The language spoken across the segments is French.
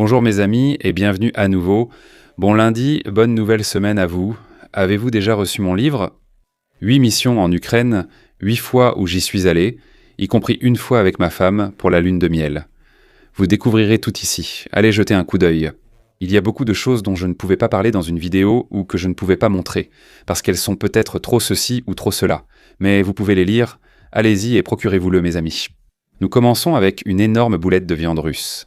Bonjour mes amis et bienvenue à nouveau. Bon lundi, bonne nouvelle semaine à vous. Avez-vous déjà reçu mon livre ? 8 missions en Ukraine, 8 fois où j'y suis allé, y compris une fois avec ma femme pour la lune de miel. Vous découvrirez tout ici. Allez jeter un coup d'œil. Il y a beaucoup de choses dont je ne pouvais pas parler dans une vidéo ou que je ne pouvais pas montrer, parce qu'elles sont peut-être trop ceci ou trop cela. Mais vous pouvez les lire. Allez-y et procurez-vous-le mes amis. Nous commençons avec une énorme boulette de viande russe.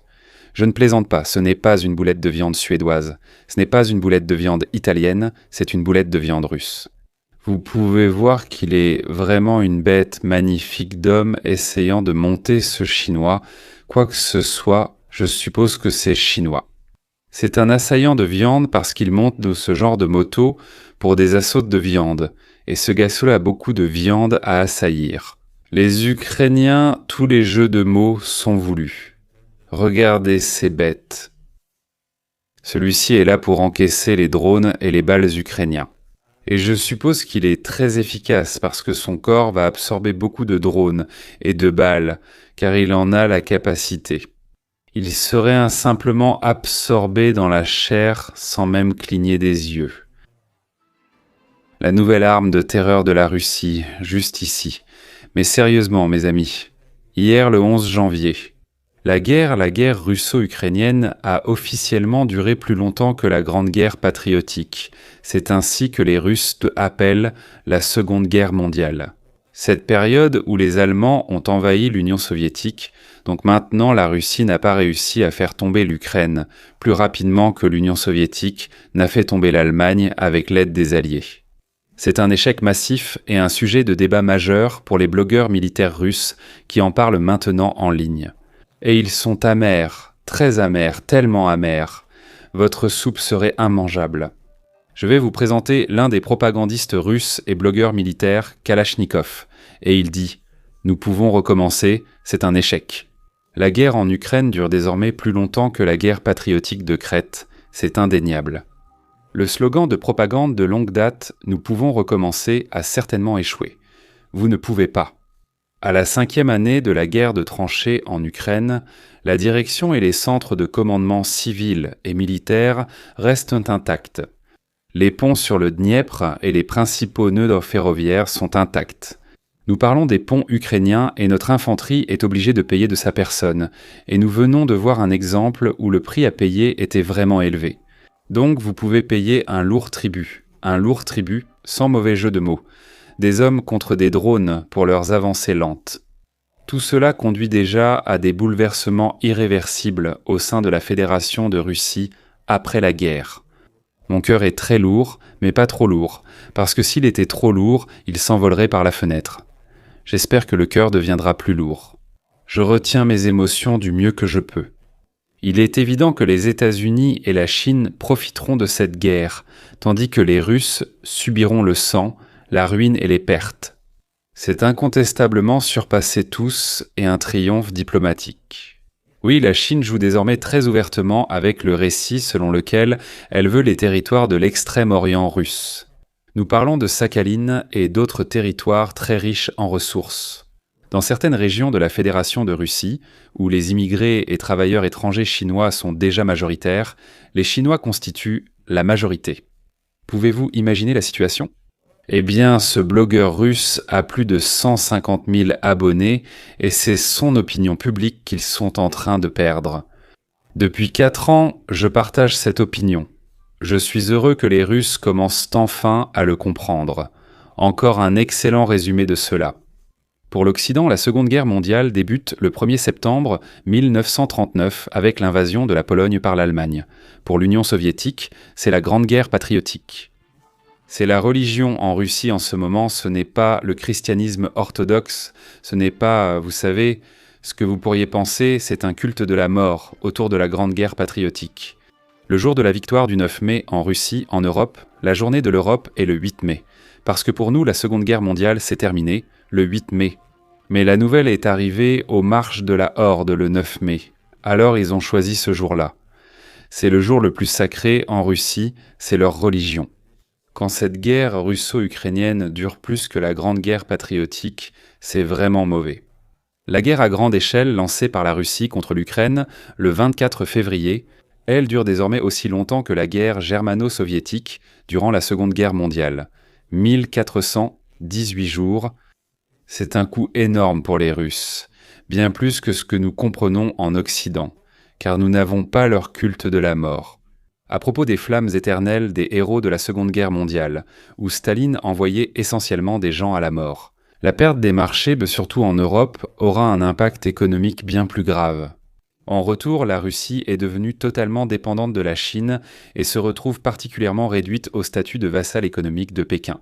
Je ne plaisante pas, ce n'est pas une boulette de viande suédoise, ce n'est pas une boulette de viande italienne, c'est une boulette de viande russe. Vous pouvez voir qu'il est vraiment une bête magnifique d'homme essayant de monter ce chinois. Quoi que ce soit, je suppose que c'est chinois. C'est un assaillant de viande parce qu'il monte de ce genre de moto pour des assauts de viande, et ce gars-là a beaucoup de viande à assaillir. Les Ukrainiens, tous les jeux de mots sont voulus. Regardez ces bêtes. Celui-ci est là pour encaisser les drones et les balles ukrainiens. Et je suppose qu'il est très efficace parce que son corps va absorber beaucoup de drones et de balles, car il en a la capacité. Il serait simplement absorbé dans la chair sans même cligner des yeux. La nouvelle arme de terreur de la Russie, juste ici. Mais sérieusement, mes amis, hier le 11 janvier, la guerre russo-ukrainienne a officiellement duré plus longtemps que la Grande Guerre patriotique. C'est ainsi que les Russes appellent la Seconde Guerre mondiale. Cette période où les Allemands ont envahi l'Union soviétique, donc maintenant la Russie n'a pas réussi à faire tomber l'Ukraine plus rapidement que l'Union soviétique n'a fait tomber l'Allemagne avec l'aide des Alliés. C'est un échec massif et un sujet de débat majeur pour les blogueurs militaires russes qui en parlent maintenant en ligne. Et ils sont amers, très amers, tellement amers. Votre soupe serait immangeable. Je vais vous présenter l'un des propagandistes russes et blogueurs militaires, Kalachnikov. Et il dit « Nous pouvons recommencer, c'est un échec. » La guerre en Ukraine dure désormais plus longtemps que la guerre patriotique de Crète, c'est indéniable. Le slogan de propagande de longue date « Nous pouvons recommencer » a certainement échoué. Vous ne pouvez pas. À la 5e année de la guerre de tranchées en Ukraine, la direction et les centres de commandement civils et militaires restent intacts. Les ponts sur le Dniepr et les principaux nœuds ferroviaires sont intacts. Nous parlons des ponts ukrainiens et notre infanterie est obligée de payer de sa personne, et nous venons de voir un exemple où le prix à payer était vraiment élevé. Donc vous pouvez payer un lourd tribut, sans mauvais jeu de mots. Des hommes contre des drones pour leurs avancées lentes. Tout cela conduit déjà à des bouleversements irréversibles au sein de la Fédération de Russie après la guerre. Mon cœur est très lourd, mais pas trop lourd, parce que s'il était trop lourd, il s'envolerait par la fenêtre. J'espère que le cœur deviendra plus lourd. Je retiens mes émotions du mieux que je peux. Il est évident que les États-Unis et la Chine profiteront de cette guerre, tandis que les Russes subiront le sang, la ruine et les pertes. C'est incontestablement surpasser tous et un triomphe diplomatique. Oui, la Chine joue désormais très ouvertement avec le récit selon lequel elle veut les territoires de l'extrême-orient russe. Nous parlons de Sakhaline et d'autres territoires très riches en ressources. Dans certaines régions de la Fédération de Russie, où les immigrés et travailleurs étrangers chinois sont déjà majoritaires, les Chinois constituent la majorité. Pouvez-vous imaginer la situation ? Eh bien, ce blogueur russe a plus de 150 000 abonnés et c'est son opinion publique qu'ils sont en train de perdre. Depuis 4 ans, je partage cette opinion. Je suis heureux que les Russes commencent enfin à le comprendre. Encore un excellent résumé de cela. Pour l'Occident, la Seconde Guerre mondiale débute le 1er septembre 1939 avec l'invasion de la Pologne par l'Allemagne. Pour l'Union soviétique, c'est la Grande Guerre patriotique. C'est la religion en Russie en ce moment, ce n'est pas le christianisme orthodoxe, ce n'est pas, vous savez, ce que vous pourriez penser, c'est un culte de la mort autour de la Grande Guerre patriotique. Le jour de la victoire du 9 mai en Russie, en Europe, la journée de l'Europe est le 8 mai. Parce que pour nous, la Seconde Guerre mondiale s'est terminée le 8 mai. Mais la nouvelle est arrivée aux marches de la Horde le 9 mai. Alors ils ont choisi ce jour-là. C'est le jour le plus sacré en Russie, c'est leur religion. Quand cette guerre russo-ukrainienne dure plus que la Grande Guerre patriotique, c'est vraiment mauvais. La guerre à grande échelle lancée par la Russie contre l'Ukraine le 24 février Elle dure désormais aussi longtemps que la guerre germano-soviétique durant la Seconde Guerre mondiale. 1418 jours, c'est un coût énorme pour les Russes, bien plus que ce que nous comprenons en Occident, car nous n'avons pas leur culte de la mort. À propos des flammes éternelles des héros de la Seconde Guerre mondiale, où Staline envoyait essentiellement des gens à la mort. La perte des marchés, surtout en Europe, aura un impact économique bien plus grave. En retour, la Russie est devenue totalement dépendante de la Chine et se retrouve particulièrement réduite au statut de vassal économique de Pékin.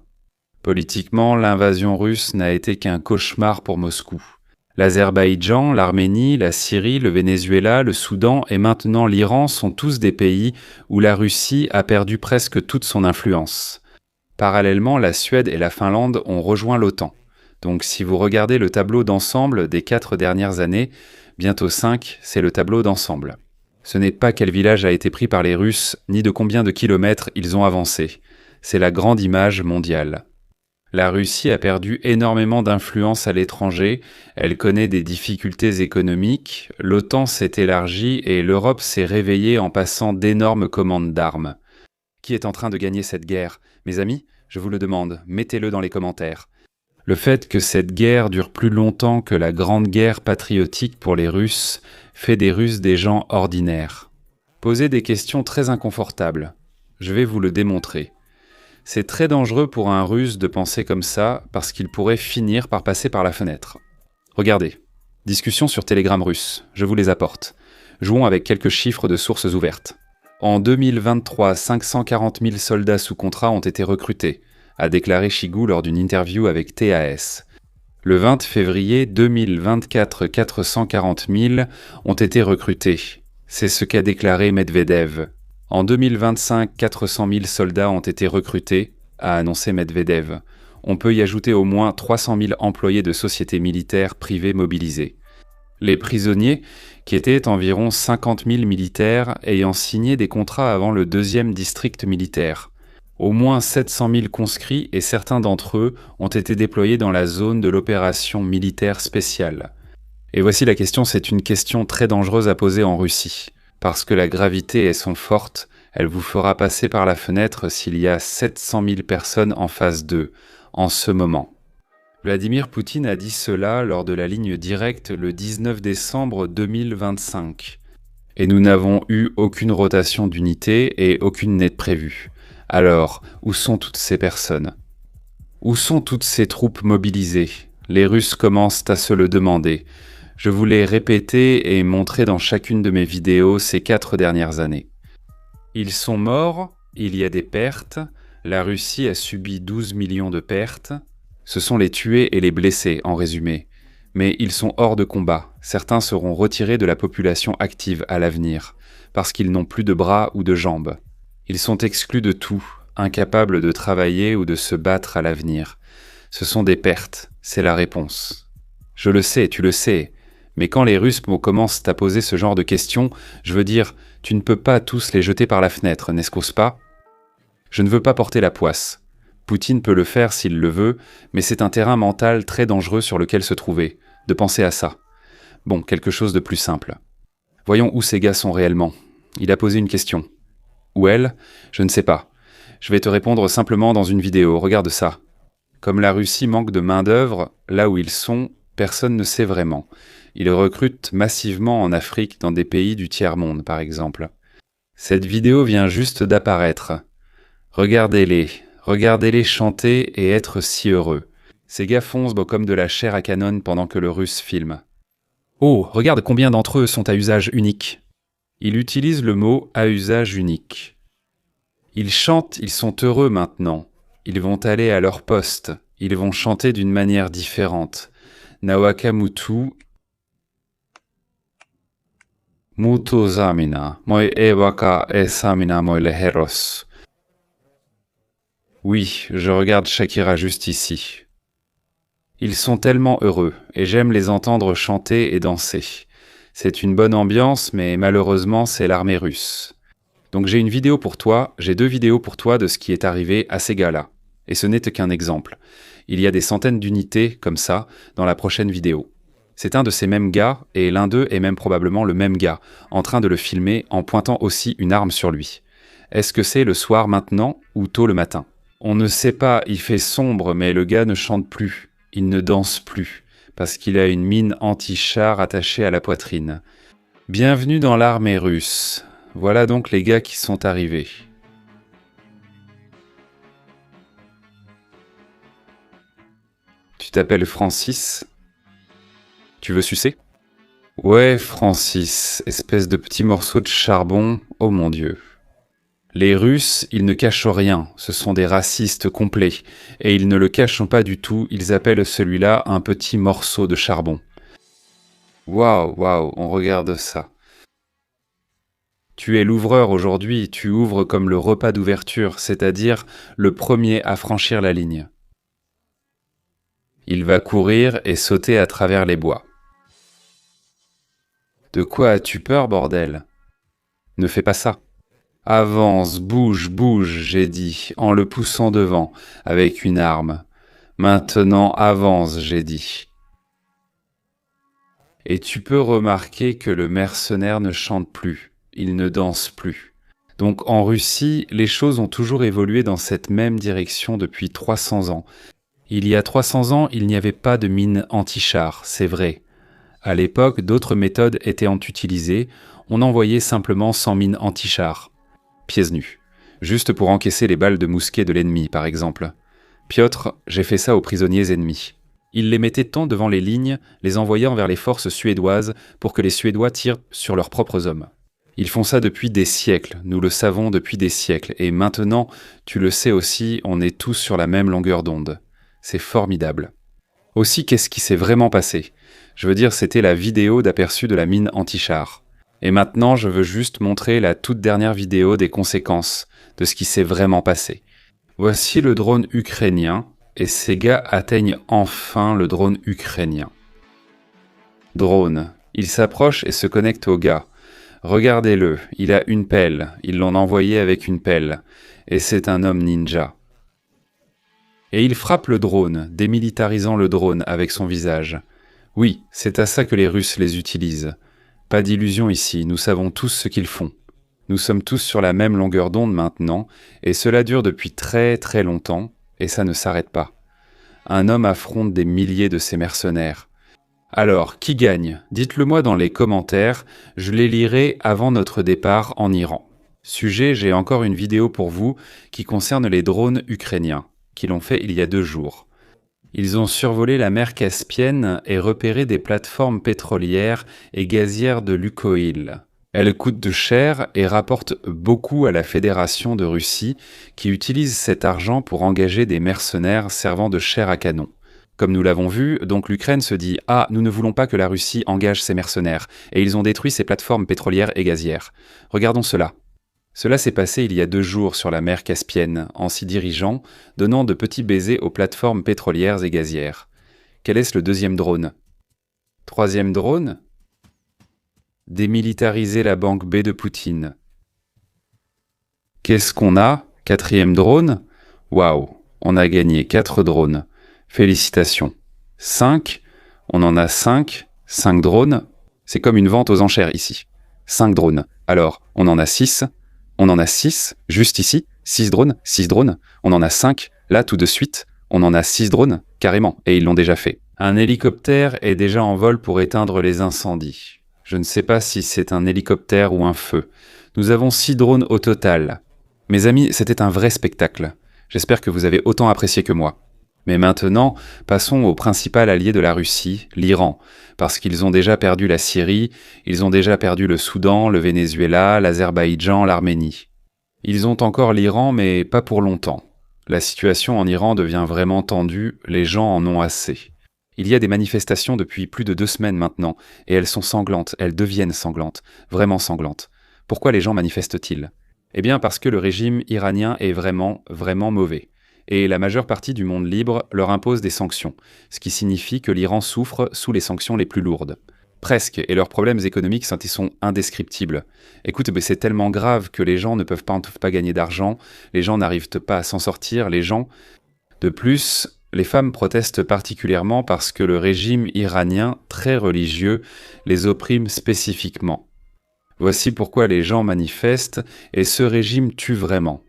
Politiquement, l'invasion russe n'a été qu'un cauchemar pour Moscou. L'Azerbaïdjan, l'Arménie, la Syrie, le Venezuela, le Soudan et maintenant l'Iran sont tous des pays où la Russie a perdu presque toute son influence. Parallèlement, la Suède et la Finlande ont rejoint l'OTAN. Donc si vous regardez le tableau d'ensemble des 4 dernières années, bientôt 5, c'est le tableau d'ensemble. Ce n'est pas quel village a été pris par les Russes, ni de combien de kilomètres ils ont avancé. C'est la grande image mondiale. La Russie a perdu énormément d'influence à l'étranger, elle connaît des difficultés économiques, l'OTAN s'est élargie et l'Europe s'est réveillée en passant d'énormes commandes d'armes. Qui est en train de gagner cette guerre? Mes amis, je vous le demande, mettez-le dans les commentaires. Le fait que cette guerre dure plus longtemps que la grande guerre patriotique pour les Russes fait des Russes des gens ordinaires. Posez des questions très inconfortables. Je vais vous le démontrer. C'est très dangereux pour un Russe de penser comme ça parce qu'il pourrait finir par passer par la fenêtre. Regardez. Discussion sur Telegram russe. Je vous les apporte. Jouons avec quelques chiffres de sources ouvertes. En 2023, 540 000 soldats sous contrat ont été recrutés, a déclaré Chigou lors d'une interview avec TAS. Le 20 février 2024, 440 000 ont été recrutés. C'est ce qu'a déclaré Medvedev. En 2025, 400 000 soldats ont été recrutés, a annoncé Medvedev. On peut y ajouter au moins 300 000 employés de sociétés militaires privées mobilisés. Les prisonniers, qui étaient environ 50 000 militaires ayant signé des contrats avant le 2e district militaire. Au moins 700 000 conscrits et certains d'entre eux ont été déployés dans la zone de l'opération militaire spéciale. Et voici la question, c'est une question très dangereuse à poser en Russie. Parce que la gravité est son forte, elle vous fera passer par la fenêtre s'il y a 700 000 personnes en face d'eux, en ce moment. Vladimir Poutine a dit cela lors de la ligne directe le 19 décembre 2025. Et nous n'avons eu aucune rotation d'unité et aucune n'est prévue. Alors, où sont toutes ces personnes? Où sont toutes ces troupes mobilisées? Les Russes commencent à se le demander. Je vous l'ai répété et montré dans chacune de mes vidéos ces 4 dernières années. Ils sont morts, il y a des pertes, la Russie a subi 12 millions de pertes. Ce sont les tués et les blessés, en résumé. Mais ils sont hors de combat, certains seront retirés de la population active à l'avenir, parce qu'ils n'ont plus de bras ou de jambes. Ils sont exclus de tout, incapables de travailler ou de se battre à l'avenir. Ce sont des pertes, c'est la réponse. Je le sais, tu le sais. Mais quand les Russes commencent à poser ce genre de questions, je veux dire, tu ne peux pas tous les jeter par la fenêtre, n'est-ce pas? Je ne veux pas porter la poisse. Poutine peut le faire s'il le veut, mais c'est un terrain mental très dangereux sur lequel se trouver, de penser à ça. Bon, quelque chose de plus simple. Voyons où ces gars sont réellement. Il a posé une question. Où elle? Je ne sais pas. Je vais te répondre simplement dans une vidéo, regarde ça. Comme la Russie manque de main-d'œuvre, là où ils sont, personne ne sait vraiment. Ils recrutent massivement en Afrique dans des pays du tiers-monde, par exemple. Cette vidéo vient juste d'apparaître. Regardez-les chanter et être si heureux. Ces gars foncent comme de la chair à canon pendant que le Russe filme. Oh, regarde combien d'entre eux sont à usage unique. Il utilise le mot « à usage unique ». Ils chantent, ils sont heureux maintenant. Ils vont aller à leur poste. Ils vont chanter d'une manière différente. Nawakamutu Muto zamina, moi ewaka e samina moi leheros. Oui, je regarde Shakira juste ici. Ils sont tellement heureux, et j'aime les entendre chanter et danser. C'est une bonne ambiance, mais malheureusement, c'est l'armée russe. Donc j'ai 2 vidéos pour toi de ce qui est arrivé à ces gars-là. Et ce n'est qu'un exemple. Il y a des centaines d'unités, comme ça, dans la prochaine vidéo. C'est un de ces mêmes gars, et l'un d'eux est même probablement le même gars, en train de le filmer en pointant aussi une arme sur lui. Est-ce que c'est le soir maintenant ou tôt le matin? On ne sait pas, il fait sombre, mais le gars ne chante plus, il ne danse plus, parce qu'il a une mine anti-char attachée à la poitrine. Bienvenue dans l'armée russe. Voilà donc les gars qui sont arrivés. Tu t'appelles Francis? Tu veux sucer? Ouais, Francis, espèce de petit morceau de charbon, oh mon Dieu. Les Russes, ils ne cachent rien, ce sont des racistes complets, et ils ne le cachent pas du tout, ils appellent celui-là un petit morceau de charbon. Waouh, waouh, on regarde ça. Tu es l'ouvreur aujourd'hui, tu ouvres comme le repas d'ouverture, c'est-à-dire le premier à franchir la ligne. Il va courir et sauter à travers les bois. De quoi as-tu peur, bordel? Ne fais pas ça. Avance, bouge, bouge, j'ai dit, en le poussant devant, avec une arme. Maintenant, avance, j'ai dit. Et tu peux remarquer que le mercenaire ne chante plus, il ne danse plus. Donc en Russie, les choses ont toujours évolué dans cette même direction depuis 300 ans. Il y a 300 ans, il n'y avait pas de mine anti-char, c'est vrai. À l'époque, d'autres méthodes étaient utilisées, on envoyait simplement 100 mines anti-char. Pieds nus. Juste pour encaisser les balles de mousquet de l'ennemi, par exemple. Piotr, j'ai fait ça aux prisonniers ennemis. Ils les mettaient tant devant les lignes, les envoyant vers les forces suédoises pour que les Suédois tirent sur leurs propres hommes. Ils font ça depuis des siècles, nous le savons depuis des siècles, et maintenant, tu le sais aussi, on est tous sur la même longueur d'onde. C'est formidable. Aussi, qu'est-ce qui s'est vraiment passé? Je veux dire, c'était la vidéo d'aperçu de la mine anti-char. Et maintenant, je veux juste montrer la toute dernière vidéo des conséquences de ce qui s'est vraiment passé. Voici le drone ukrainien, et ces gars atteignent enfin le drone ukrainien. Drone. Il s'approche et se connecte au gars. Regardez-le, il a une pelle, ils l'ont envoyé avec une pelle, et c'est un homme ninja. Et il frappe le drone, démilitarisant le drone avec son visage. Oui, c'est à ça que les Russes les utilisent. Pas d'illusion ici, nous savons tous ce qu'ils font. Nous sommes tous sur la même longueur d'onde maintenant, et cela dure depuis très très longtemps, et ça ne s'arrête pas. Un homme affronte des milliers de ces mercenaires. Alors, qui gagne? Dites-le moi dans les commentaires, je les lirai avant notre départ en Iran. Sujet, j'ai encore une vidéo pour vous qui concerne les drones ukrainiens, qui l'ont fait il y a 2 jours. Ils ont survolé la mer Caspienne et repéré des plateformes pétrolières et gazières de Lukoil. Elles coûtent cher et rapportent beaucoup à la Fédération de Russie qui utilise cet argent pour engager des mercenaires servant de chair à canon. Comme nous l'avons vu, donc l'Ukraine se dit « Ah, nous ne voulons pas que la Russie engage ses mercenaires » et ils ont détruit ces plateformes pétrolières et gazières. Regardons cela. Cela s'est passé il y a 2 jours sur la mer Caspienne, en s'y dirigeant, donnant de petits baisers aux plateformes pétrolières et gazières. Quel est le 2e drone? 3e drone? Démilitariser la banque B de Poutine. Qu'est-ce qu'on a? 4e drone? Waouh, on a gagné 4 drones. Félicitations. 5? On en a 5? 5 drones? C'est comme une vente aux enchères ici. 5 drones. Alors, on en a 6? On en a 6, juste ici, 6 drones, on en a 5, là tout de suite, on en a 6 drones, carrément, et ils l'ont déjà fait. Un hélicoptère est déjà en vol pour éteindre les incendies. Je ne sais pas si c'est un hélicoptère ou un feu. Nous avons 6 drones au total. Mes amis, c'était un vrai spectacle. J'espère que vous avez autant apprécié que moi. Mais maintenant, passons au principal allié de la Russie, l'Iran, parce qu'ils ont déjà perdu la Syrie, ils ont déjà perdu le Soudan, le Venezuela, l'Azerbaïdjan, l'Arménie. Ils ont encore l'Iran, mais pas pour longtemps. La situation en Iran devient vraiment tendue, les gens en ont assez. Il y a des manifestations depuis plus de 2 semaines maintenant, et elles sont sanglantes, elles deviennent sanglantes, vraiment sanglantes. Pourquoi les gens manifestent-ils? Eh bien parce que le régime iranien est vraiment, vraiment mauvais. Et la majeure partie du monde libre leur impose des sanctions, ce qui signifie que l'Iran souffre sous les sanctions les plus lourdes. Presque, et leurs problèmes économiques sont indescriptibles. Écoute, mais c'est tellement grave que les gens ne peuvent pas gagner d'argent, les gens n'arrivent pas à s'en sortir, les gens... De plus, Les femmes protestent particulièrement parce que le régime iranien, très religieux, les opprime spécifiquement. Voici pourquoi les gens manifestent et ce régime tue vraiment.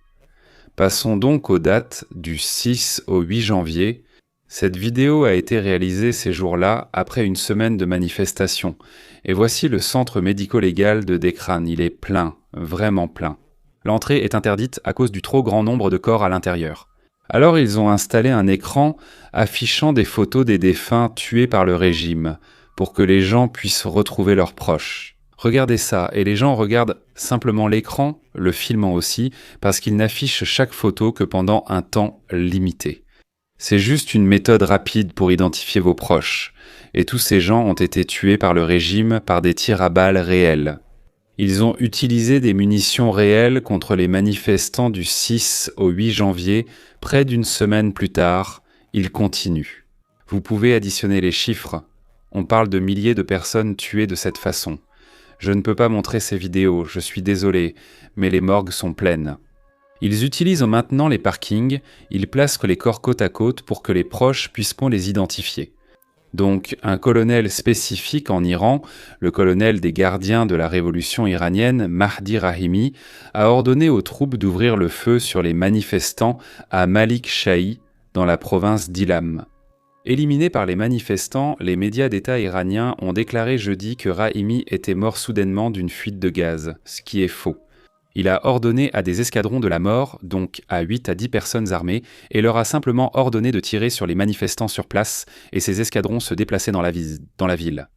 Passons donc aux dates du 6 au 8 janvier. Cette vidéo a été réalisée ces jours-là après une semaine de manifestations. Et voici le centre médico-légal de Dekran. Il est plein, vraiment plein. L'entrée est interdite à cause du trop grand nombre de corps à l'intérieur. Alors ils ont installé un écran affichant des photos des défunts tués par le régime, pour que les gens puissent retrouver leurs proches. Regardez ça, et les gens regardent simplement l'écran, le filmant aussi, parce qu'il n'affiche chaque photo que pendant un temps limité. C'est juste une méthode rapide pour identifier vos proches, et tous ces gens ont été tués par le régime par des tirs à balles réels. Ils ont utilisé des munitions réelles contre les manifestants du 6 au 8 janvier, près d'une semaine plus tard. Ils continuent. Vous pouvez additionner les chiffres. On parle de milliers de personnes tuées de cette façon. Je ne peux pas montrer ces vidéos, je suis désolé, mais les morgues sont pleines. Ils utilisent maintenant les parkings, ils placent les corps côte à côte pour que les proches puissent les identifier. Donc, un colonel spécifique en Iran, le colonel des gardiens de la révolution iranienne, Mahdi Rahimi, a ordonné aux troupes d'ouvrir le feu sur les manifestants à Malik Shahi, dans la province d'Ilam. Éliminés par les manifestants, les médias d'État iraniens ont déclaré jeudi que Rahimi était mort soudainement d'une fuite de gaz, ce qui est faux. Il a ordonné à des escadrons de la mort, donc à 8 à 10 personnes armées, et leur a simplement ordonné de tirer sur les manifestants sur place, et ces escadrons se déplaçaient dans la ville.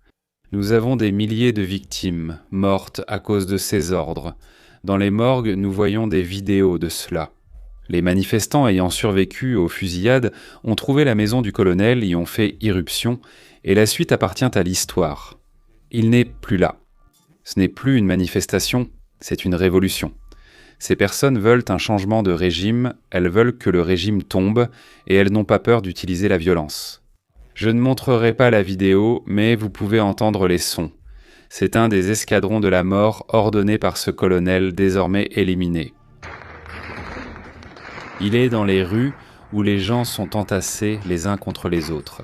Nous avons des milliers de victimes, mortes à cause de ces ordres. Dans les morgues, nous voyons des vidéos de cela. Les manifestants ayant survécu aux fusillades ont trouvé la maison du colonel, y ont fait irruption, et la suite appartient à l'histoire. Il n'est plus là. Ce n'est plus une manifestation, c'est une révolution. Ces personnes veulent un changement de régime, elles veulent que le régime tombe, et elles n'ont pas peur d'utiliser la violence. Je ne montrerai pas la vidéo, mais vous pouvez entendre les sons. C'est un des escadrons de la mort ordonné par ce colonel désormais éliminé. Il est dans les rues où les gens sont entassés les uns contre les autres.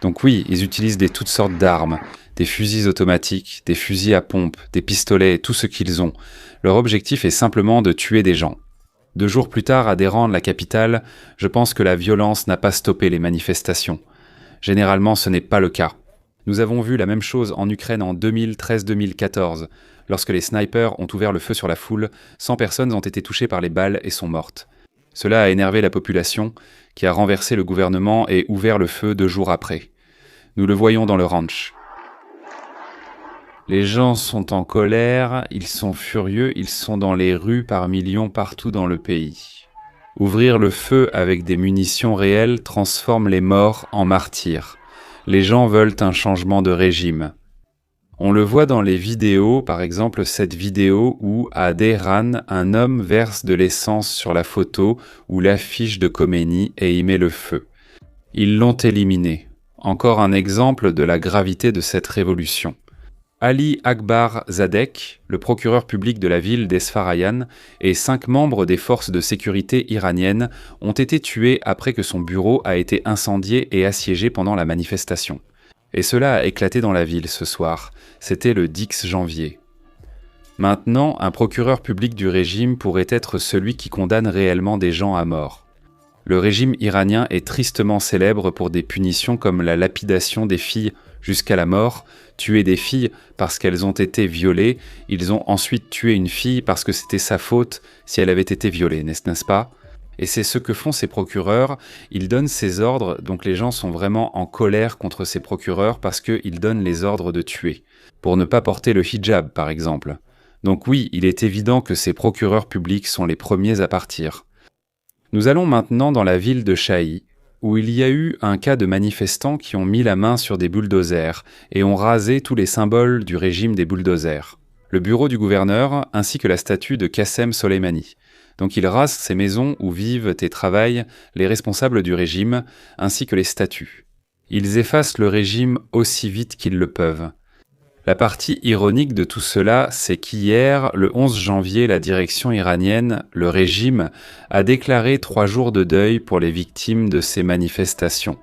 Donc oui, ils utilisent toutes sortes d'armes, des fusils automatiques, des fusils à pompe, des pistolets, tout ce qu'ils ont. Leur objectif est simplement de tuer des gens. 2 jours plus tard, à Téhéran, la capitale, je pense que la violence n'a pas stoppé les manifestations. Généralement, ce n'est pas le cas. Nous avons vu la même chose en Ukraine en 2013-2014. Lorsque les snipers ont ouvert le feu sur la foule, 100 personnes ont été touchées par les balles et sont mortes. Cela a énervé la population, qui a renversé le gouvernement et ouvert le feu 2 jours après. Nous le voyons dans le ranch. Les gens sont en colère, ils sont furieux, ils sont dans les rues par millions partout dans le pays. Ouvrir le feu avec des munitions réelles transforme les morts en martyrs. Les gens veulent un changement de régime. On le voit dans les vidéos, par exemple cette vidéo où, à Téhéran, un homme verse de l'essence sur la photo ou l'affiche de Khomeini et y met le feu. Ils l'ont éliminé. Encore un exemple de la gravité de cette révolution. Ali Akbar Zadek, le procureur public de la ville d'Esfarayan, et 5 membres des forces de sécurité iraniennes ont été tués après que son bureau a été incendié et assiégé pendant la manifestation. Et cela a éclaté dans la ville ce soir. C'était le 10 janvier. Maintenant, un procureur public du régime pourrait être celui qui condamne réellement des gens à mort. Le régime iranien est tristement célèbre pour des punitions comme la lapidation des filles jusqu'à la mort, tuer des filles parce qu'elles ont été violées, ils ont ensuite tué une fille parce que c'était sa faute si elle avait été violée, n'est-ce pas ? Et c'est ce que font ces procureurs, ils donnent ces ordres, donc les gens sont vraiment en colère contre ces procureurs parce qu'ils donnent les ordres de tuer, pour ne pas porter le hijab par exemple. Donc oui, il est évident que ces procureurs publics sont les premiers à partir. Nous allons maintenant dans la ville de Shahi, où il y a eu un cas de manifestants qui ont mis la main sur des bulldozers et ont rasé tous les symboles du régime des bulldozers. Le bureau du gouverneur ainsi que la statue de Qassem Soleimani. Donc ils rasent ces maisons où vivent et travaillent les responsables du régime, ainsi que les statues. Ils effacent le régime aussi vite qu'ils le peuvent. La partie ironique de tout cela, c'est qu'hier, le 11 janvier, la direction iranienne, le régime, a déclaré 3 jours de deuil pour les victimes de ces manifestations.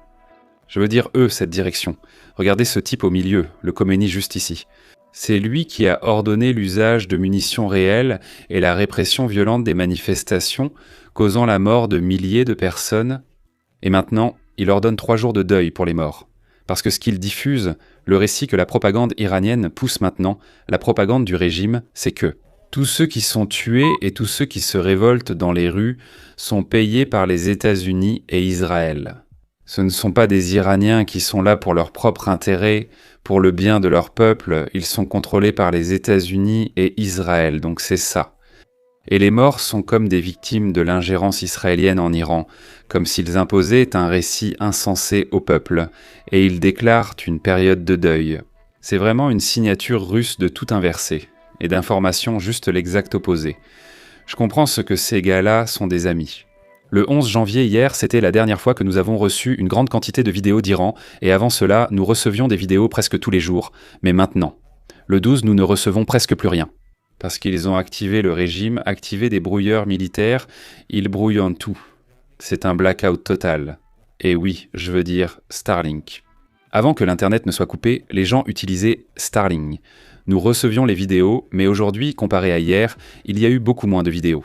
Je veux dire eux, cette direction. Regardez ce type au milieu, le Khomeini juste ici. C'est lui qui a ordonné l'usage de munitions réelles et la répression violente des manifestations, causant la mort de milliers de personnes. Et maintenant, il ordonne 3 jours de deuil pour les morts. Parce que ce qu'il diffuse, le récit que la propagande iranienne pousse maintenant, la propagande du régime, c'est que tous ceux qui sont tués et tous ceux qui se révoltent dans les rues sont payés par les États-Unis et Israël. Ce ne sont pas des Iraniens qui sont là pour leur propre intérêt, pour le bien de leur peuple, ils sont contrôlés par les États-Unis et Israël, donc c'est ça. Et les morts sont comme des victimes de l'ingérence israélienne en Iran, comme s'ils imposaient un récit insensé au peuple, et ils déclarent une période de deuil. C'est vraiment une signature russe de tout inversé, et d'informations juste l'exact opposé. Je comprends ce que ces gars-là sont des amis. Le 11 janvier hier, c'était la dernière fois que nous avons reçu une grande quantité de vidéos d'Iran, et avant cela, nous recevions des vidéos presque tous les jours. Mais maintenant, le 12, nous ne recevons presque plus rien. Parce qu'ils ont activé le régime, activé des brouilleurs militaires, ils brouillent en tout. C'est un blackout total. Et oui, je veux dire Starlink. Avant que l'Internet ne soit coupé, les gens utilisaient Starlink. Nous recevions les vidéos, mais aujourd'hui, comparé à hier, il y a eu beaucoup moins de vidéos.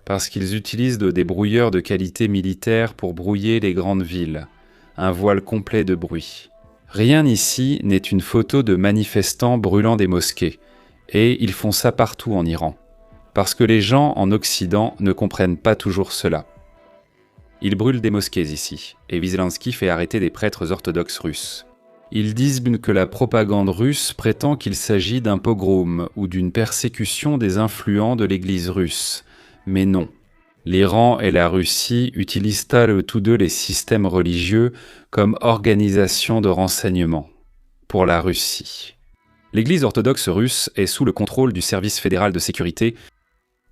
Parce qu'ils utilisent des brouilleurs de qualité militaire pour brouiller les grandes villes. Un voile complet de bruit. Rien ici n'est une photo de manifestants brûlant des mosquées. Et ils font ça partout en Iran. Parce que les gens en Occident ne comprennent pas toujours cela. Ils brûlent des mosquées ici, et Zelensky fait arrêter des prêtres orthodoxes russes. Ils disent que la propagande russe prétend qu'il s'agit d'un pogrom ou d'une persécution des influents de l'Église russe. Mais non. L'Iran et la Russie utilisent tous deux les systèmes religieux comme organisation de renseignement. Pour la Russie. L'Église orthodoxe russe est sous le contrôle du service fédéral de sécurité.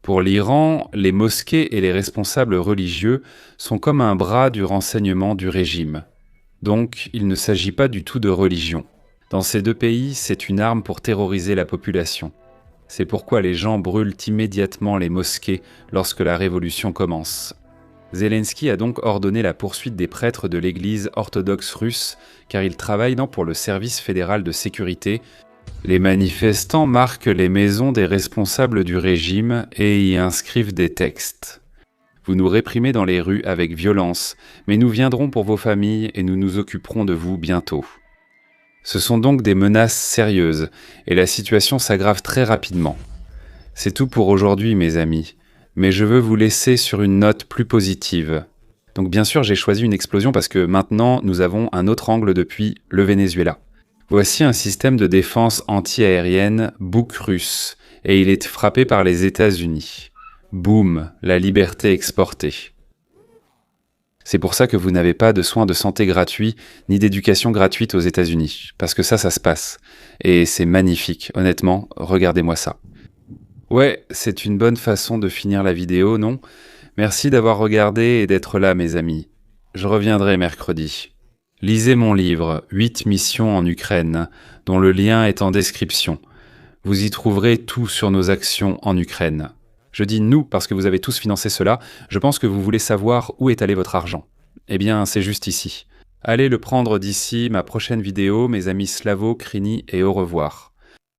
Pour l'Iran, les mosquées et les responsables religieux sont comme un bras du renseignement du régime. Donc, il ne s'agit pas du tout de religion. Dans ces deux pays, c'est une arme pour terroriser la population. C'est pourquoi les gens brûlent immédiatement les mosquées lorsque la révolution commence. Zelensky a donc ordonné la poursuite des prêtres de l'Église orthodoxe russe, car ils travaillent pour le service fédéral de sécurité. Les manifestants marquent les maisons des responsables du régime et y inscrivent des textes. Vous nous réprimez dans les rues avec violence, mais nous viendrons pour vos familles et nous nous occuperons de vous bientôt. Ce sont donc des menaces sérieuses, et la situation s'aggrave très rapidement. C'est tout pour aujourd'hui, mes amis, mais je veux vous laisser sur une note plus positive. Donc bien sûr, j'ai choisi une explosion parce que maintenant, nous avons un autre angle depuis le Venezuela. Voici un système de défense anti-aérienne Buk russe, et il est frappé par les États-Unis. Boum, la liberté exportée. C'est pour ça que vous n'avez pas de soins de santé gratuits, ni d'éducation gratuite aux États-Unis, parce que ça se passe. Et c'est magnifique, honnêtement, regardez-moi ça. Ouais, c'est une bonne façon de finir la vidéo, non ? Merci d'avoir regardé et d'être là, mes amis. Je reviendrai mercredi. Lisez mon livre « 8 missions en Ukraine », dont le lien est en description. Vous y trouverez tout sur nos actions en Ukraine. Je dis « nous » parce que vous avez tous financé cela. Je pense que vous voulez savoir où est allé votre argent. Eh bien, c'est juste ici. Allez le prendre d'ici ma prochaine vidéo, mes amis Slavo, Krini et au revoir.